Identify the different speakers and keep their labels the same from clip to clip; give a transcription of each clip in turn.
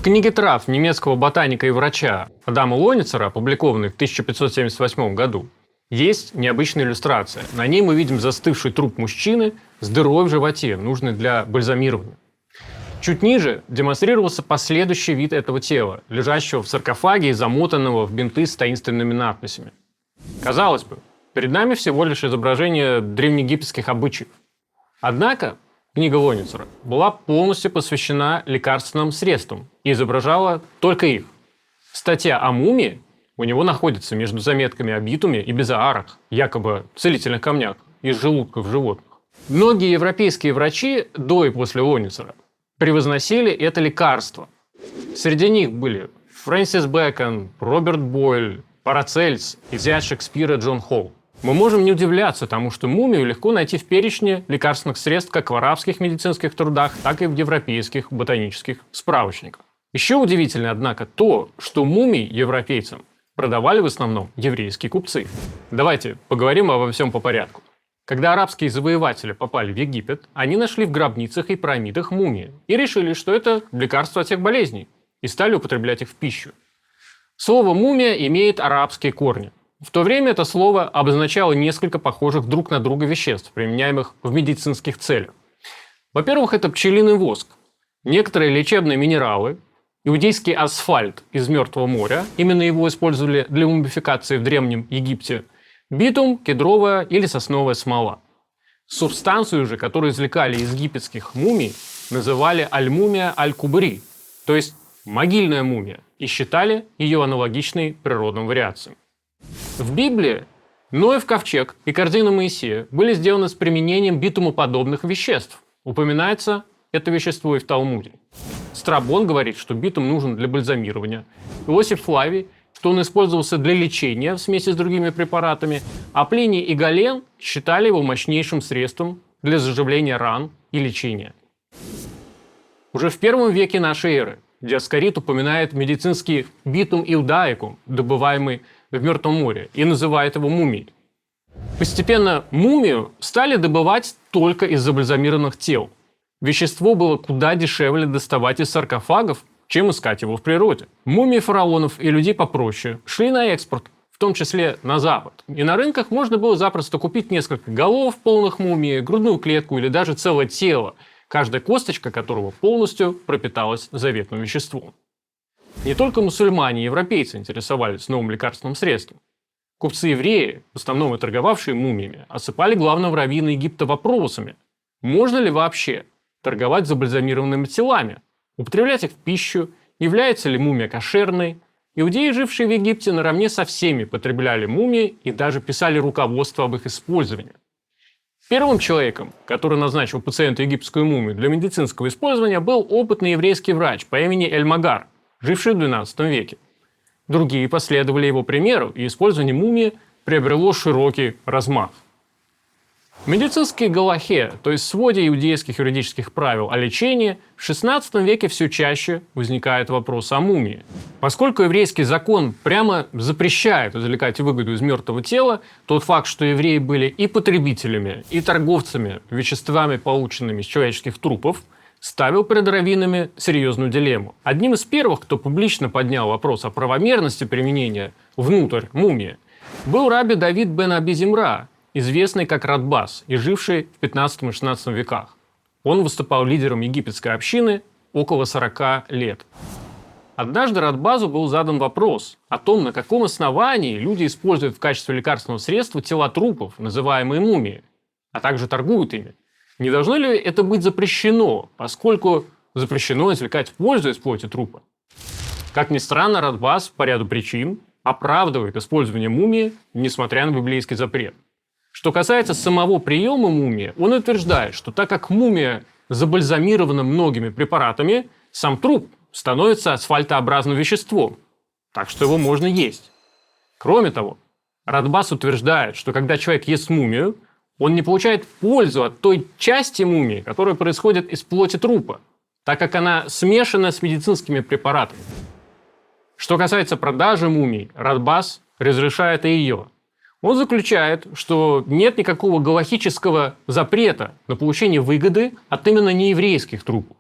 Speaker 1: книге трав немецкого ботаника и врача Адама Лоницера, опубликованной в 1578 году, есть необычная иллюстрация. На ней мы видим застывший труп мужчины с дырой в животе, нужной для бальзамирования. Чуть ниже демонстрировался последующий вид этого тела, лежащего в саркофаге и замотанного в бинты с таинственными надписями. Казалось бы, перед нами всего лишь изображение древнеегипетских обычаев. Однако книга Лоницера была полностью посвящена лекарственным средствам и изображала только их. Статья о мумии у него находится между заметками о битуме и безаарах, якобы целительных камнях из желудков животных. Многие европейские врачи до и после Лоницера превозносили это лекарство. Среди них были Фрэнсис Бэкон, Роберт Бойль, Парацельс и зять Шекспира Джон Холл. Мы можем не удивляться тому, что мумию легко найти в перечне лекарственных средств как в арабских медицинских трудах, так и в европейских ботанических справочниках. Еще удивительно, однако, то, что мумий европейцам продавали в основном еврейские купцы. Давайте поговорим обо всем по порядку. Когда арабские завоеватели попали в Египет, они нашли в гробницах и пирамидах мумии и решили, что это лекарство от всех болезней, и стали употреблять их в пищу. Слово «мумия» имеет арабские корни. В то время это слово обозначало несколько похожих друг на друга веществ, применяемых в медицинских целях. Во-первых, это пчелиный воск, некоторые лечебные минералы, иудейский асфальт из Мертвого моря, именно его использовали для мумификации в Древнем Египте, битум, кедровая или сосновая смола. Субстанцию же, которую извлекали из египетских мумий, называли аль-мумия аль-кубри, то есть могильная мумия, и считали ее аналогичной природным вариациям. В Библии Ноев ковчег и корзина Моисея были сделаны с применением битумоподобных веществ. Упоминается это вещество и в Талмуде. Страбон говорит, что битум нужен для бальзамирования. Иосиф Флавий, что он использовался для лечения в смеси с другими препаратами, а Плиний и Гален считали его мощнейшим средством для заживления ран и лечения. Уже в первом веке нашей эры Диоскорид упоминает медицинский битум иудаикум, добываемый в Мертвом море, и называет его мумией. Постепенно мумию стали добывать только из забальзамированных тел. Вещество было куда дешевле доставать из саркофагов, чем искать его в природе. Мумии фараонов и людей попроще шли на экспорт, в том числе на Запад. И на рынках можно было запросто купить несколько голов полных мумий, грудную клетку или даже целое тело, каждая косточка которого полностью пропиталась заветным веществом. Не только мусульмане и европейцы интересовались новым лекарственным средством. Купцы-евреи, в основном и торговавшие мумиями, осыпали главного раввина Египта вопросами: можно ли вообще торговать забальзамированными телами, употреблять их в пищу, является ли мумия кошерной. Иудеи, жившие в Египте, наравне со всеми потребляли мумии и даже писали руководство об их использовании. Первым человеком, который назначил пациенту египетскую мумию для медицинского использования, был опытный еврейский врач по имени Эль-Магар, живший в XII веке. Другие последовали его примеру, и использование мумии приобрело широкий размах. В медицинской галахе, то есть своде иудейских юридических правил о лечении, в XVI веке все чаще возникает вопрос о мумии. Поскольку еврейский закон прямо запрещает извлекать выгоду из мертвого тела, тот факт, что евреи были и потребителями, и торговцами веществами, полученными из человеческих трупов, ставил перед раввинами серьезную дилемму. Одним из первых, кто публично поднял вопрос о правомерности применения внутрь мумии, был рабби Давид бен Аби Зимра, известный как Радбас и живший в 15 и 16 веках. Он выступал лидером египетской общины около 40 лет. Однажды Радбазу был задан вопрос о том, на каком основании люди используют в качестве лекарственного средства тела трупов, называемые мумии, а также торгуют ими. Не должно ли это быть запрещено, поскольку запрещено извлекать пользу из плоти трупа? Как ни странно, Радбаз по ряду причин оправдывает использование мумии, несмотря на библейский запрет. Что касается самого приема мумии, он утверждает, что так как мумия забальзамирована многими препаратами, сам труп становится асфальтообразным веществом, так что его можно есть. Кроме того, Радбас утверждает, что когда человек ест мумию, он не получает пользу от той части мумии, которая происходит из плоти трупа, так как она смешана с медицинскими препаратами. Что касается продажи мумий, Радбас разрешает и ее. Он заключает, что нет никакого галахического запрета на получение выгоды от именно нееврейских трупов.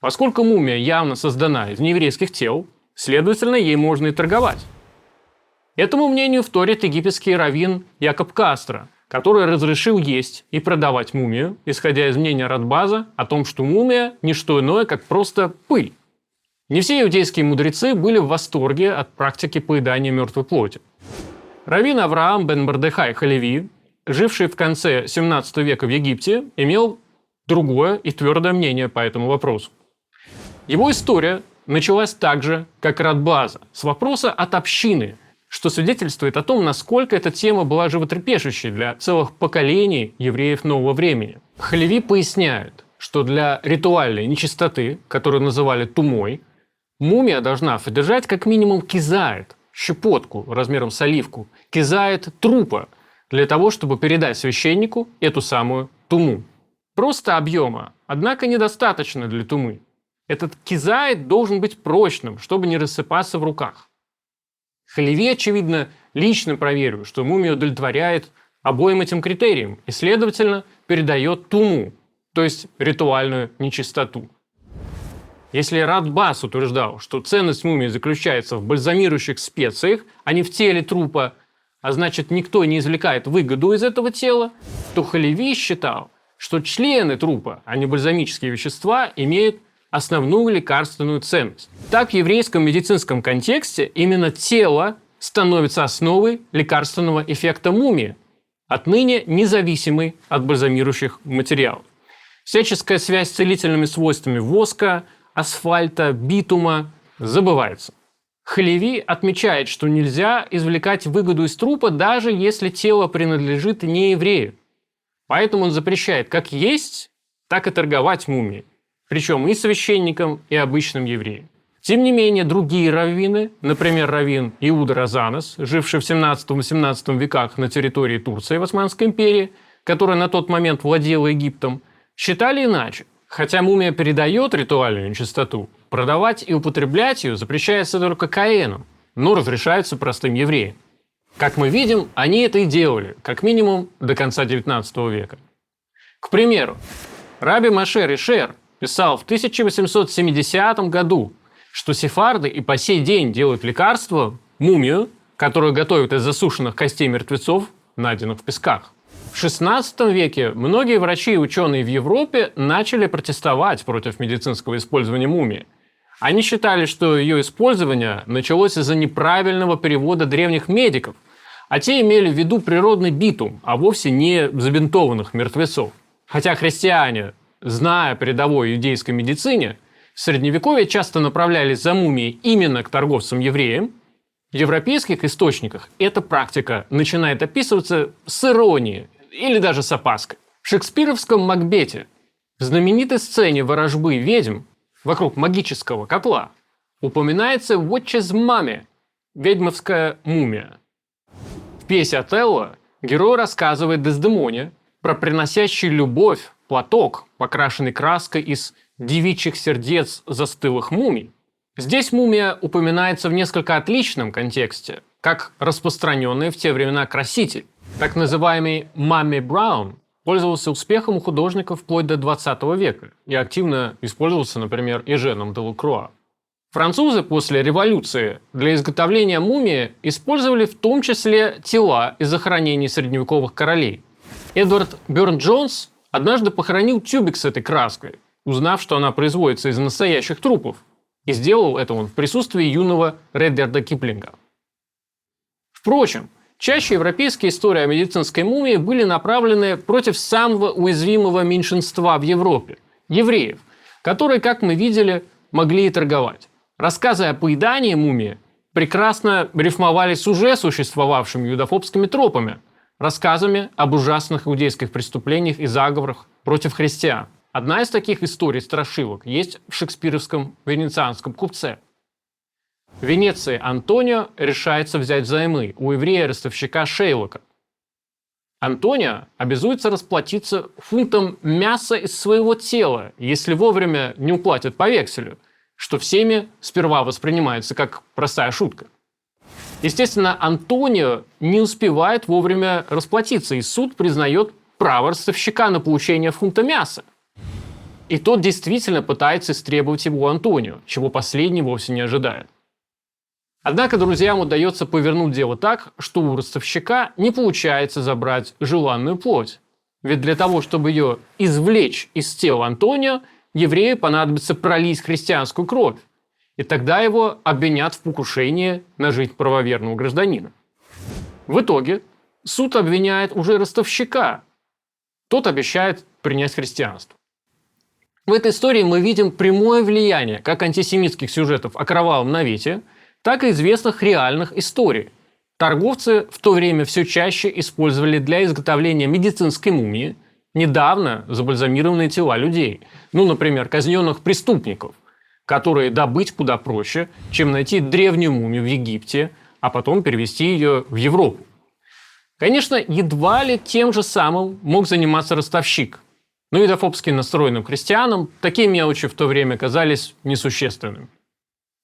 Speaker 1: Поскольку мумия явно создана из нееврейских тел, следовательно, ей можно и торговать. Этому мнению вторит египетский раввин Якоб Кастро, который разрешил есть и продавать мумию, исходя из мнения Радбаза о том, что мумия – не что иное, как просто пыль. Не все иудейские мудрецы были в восторге от практики поедания мертвой плоти. Раввин Авраам бен Мордехай Халеви, живший в конце 17 века в Египте, имел другое и твердое мнение по этому вопросу. Его история началась так же, как и Радбаза, с вопроса от общины, что свидетельствует о том, насколько эта тема была животрепещущей для целых поколений евреев нового времени. Халеви поясняет, что для ритуальной нечистоты, которую называли тумой, мумия должна содержать как минимум кизаит, щепотку размером с оливку, кизаит трупа, для того, чтобы передать священнику эту самую туму. Просто объема, однако, недостаточно для тумы. Этот кизаит должен быть прочным, чтобы не рассыпаться в руках. Халеви, очевидно, лично проверил, что мумия удовлетворяет обоим этим критериям и, следовательно, передает туму, то есть ритуальную нечистоту. Если Радбаз утверждал, что ценность мумии заключается в бальзамирующих специях, а не в теле трупа, а значит, никто не извлекает выгоду из этого тела, то Халеви считал, что члены трупа, а не бальзамические вещества, имеют основную лекарственную ценность. Так, в еврейском медицинском контексте именно тело становится основой лекарственного эффекта мумии, отныне независимой от бальзамирующих материалов. Всяческая связь с целительными свойствами воска, асфальта, битума забывается. Халеви отмечает, что нельзя извлекать выгоду из трупа, даже если тело принадлежит не еврею. Поэтому он запрещает как есть, так и торговать мумией. Причем и священникам, и обычным евреям. Тем не менее, другие раввины, например, раввин Иуда Розанес, живший в 17-18 веках на территории Турции в Османской империи, которая на тот момент владела Египтом, считали иначе. Хотя мумия передает ритуальную нечистоту, продавать и употреблять ее запрещается только коэнам, но разрешается простым евреям. Как мы видим, они это и делали, как минимум до конца XIX века. К примеру, Раби Моше Ришер писал в 1870 году, что сефарды и по сей день делают лекарство, мумию, которую готовят из засушенных костей мертвецов, найденных в песках. В XVI веке многие врачи и ученые в Европе начали протестовать против медицинского использования мумии. Они считали, что ее использование началось из-за неправильного перевода древних медиков, а те имели в виду природный битум, а вовсе не забинтованных мертвецов. Хотя христиане, зная о передовой иудейской медицине, в Средневековье часто направлялись за мумией именно к торговцам-евреям, в европейских источниках эта практика начинает описываться с иронией или даже с опаской. В шекспировском «Макбете», в знаменитой сцене ворожбы ведьм вокруг магического котла, упоминается «Witch's Mummy» – ведьмовская мумия. В пьесе «Отелло» герой рассказывает Дездемоне про приносящий любовь платок, покрашенный краской из девичьих сердец застылых мумий. Здесь мумия упоминается в несколько отличном контексте, как распространенный в те времена краситель. Так называемый «Мамми Браун» пользовался успехом у художников вплоть до 20 века и активно использовался, например, Эженом де Лакруа. Французы после революции для изготовления мумии использовали в том числе тела из захоронений средневековых королей. Эдвард Бёрн-Джонс однажды похоронил тюбик с этой краской, узнав, что она производится из настоящих трупов. И сделал это он в присутствии юного Редьярда Киплинга. Впрочем, чаще европейские истории о медицинской мумии были направлены против самого уязвимого меньшинства в Европе – евреев, которые, как мы видели, могли и торговать. Рассказы о поедании мумии прекрасно рифмовались с уже существовавшими юдофобскими тропами, рассказами об ужасных иудейских преступлениях и заговорах против христиан. Одна из таких историй-страшилок есть в шекспировском «Венецианском купце». В Венеции Антонио решается взять взаймы у еврея-ростовщика Шейлока. Антонио обязуется расплатиться фунтом мяса из своего тела, если вовремя не уплатит по векселю, что всеми сперва воспринимается как простая шутка. Естественно, Антонио не успевает вовремя расплатиться, и суд признает право ростовщика на получение фунта мяса. И тот действительно пытается истребовать его у Антонио, чего последний вовсе не ожидает. Однако друзьям удается повернуть дело так, что у ростовщика не получается забрать желанную плоть. Ведь для того, чтобы ее извлечь из тела Антонио, еврею понадобится пролить христианскую кровь. И тогда его обвинят в покушении на жизнь правоверного гражданина. В итоге суд обвиняет уже ростовщика. Тот обещает принять христианство. В этой истории мы видим прямое влияние как антисемитских сюжетов о кровавом навете, так и известных реальных историй. Торговцы в то время все чаще использовали для изготовления медицинской мумии недавно забальзамированные тела людей. Например, казненных преступников, которые добыть куда проще, чем найти древнюю мумию в Египте, а потом перевезти ее в Европу. Конечно, едва ли тем же самым мог заниматься ростовщик. Но юдофобски настроенным крестьянам такие мелочи в то время казались несущественными.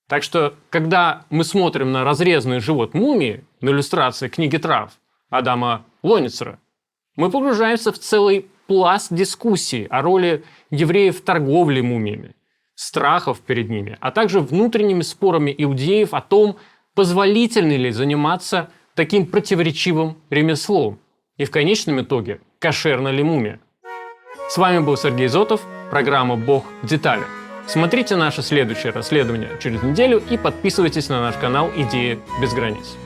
Speaker 1: Так что, когда мы смотрим на разрезанный живот мумии на иллюстрации книги трав Адама Лоницера, мы погружаемся в целый пласт дискуссий о роли евреев в торговле мумиями, страхов перед ними, а также внутренними спорами иудеев о том, позволительно ли заниматься таким противоречивым ремеслом и в конечном итоге кошерна ли мумия. С вами был Сергей Зотов, программа «Бог в деталях». Смотрите наше следующее расследование через неделю и подписывайтесь на наш канал «Идеи без границ».